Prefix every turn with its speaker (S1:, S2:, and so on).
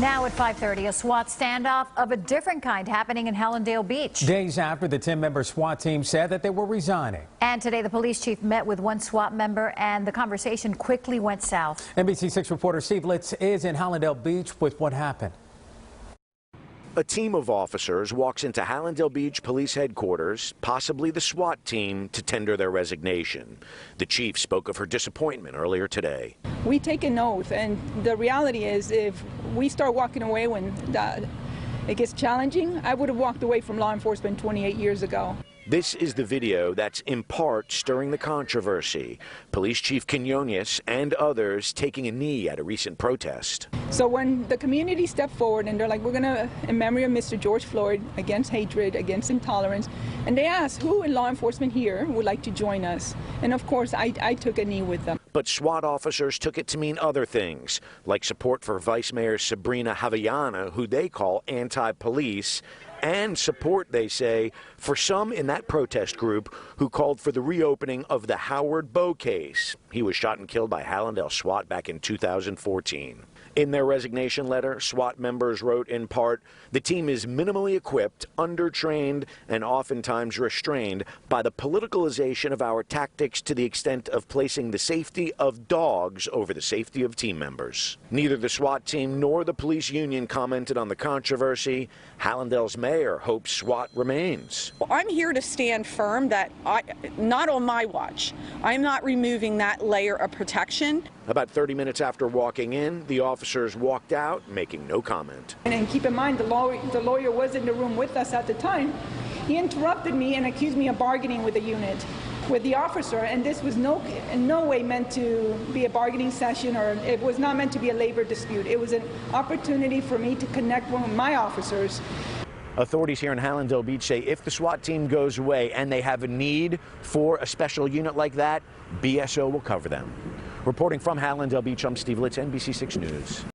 S1: Now at 5:30, a SWAT standoff of a different kind happening in Hallandale Beach.
S2: Days after the 10-member SWAT team said that they were resigning.
S1: And today the police chief met with one SWAT member and the conversation quickly went south.
S2: NBC6 reporter Steve Litz is in Hallandale Beach with what happened.
S3: A team of officers walks into Hallandale Beach Police Headquarters, possibly the SWAT team, to tender their resignation. The chief spoke of her disappointment earlier today.
S4: We take an oath, and the reality is if we start walking away when it gets challenging, I would have walked away from law enforcement 28 years ago.
S3: This is the video that's in part stirring the controversy. Police Chief Quinones and others taking a knee at a recent protest.
S4: So when the community stepped forward and they're like, we're going to, in memory of Mr. George Floyd, against hatred, against intolerance, and they asked who in law enforcement here would like to join us. And of course, I took a knee with them.
S3: But SWAT officers took it to mean other things, like support for Vice Mayor Sabrina Javillana, who they call anti-police, and support, they say, for some in that protest group who called for the reopening of the Howard Bowe case. He was shot and killed by Hallandale SWAT back in 2014. In their resignation letter, SWAT members wrote in part, the team is minimally equipped, undertrained, and oftentimes restrained by the politicalization of our tactics to the extent of placing the safety of dogs over the safety of team members. Neither the SWAT team nor the police union commented on the controversy. Hallandale's mayor hopes SWAT remains.
S5: Well, I'm here to stand firm that not on my watch. I'm not removing that layer of protection.
S3: About 30 minutes after walking in, the officers walked out, making no comment.
S4: And keep in mind, the lawyer was in the room with us at the time. He interrupted me and accused me of bargaining with the unit, with the officer, and this was in no way meant to be a bargaining session, or it was not meant to be a labor dispute. It was an opportunity for me to connect with my officers.
S3: Authorities here in Hallandale Beach say if the SWAT team goes away and they have a need for a special unit like that, BSO will cover them. Reporting from Hallandale Beach, I'm Steve Litz, NBC6 News.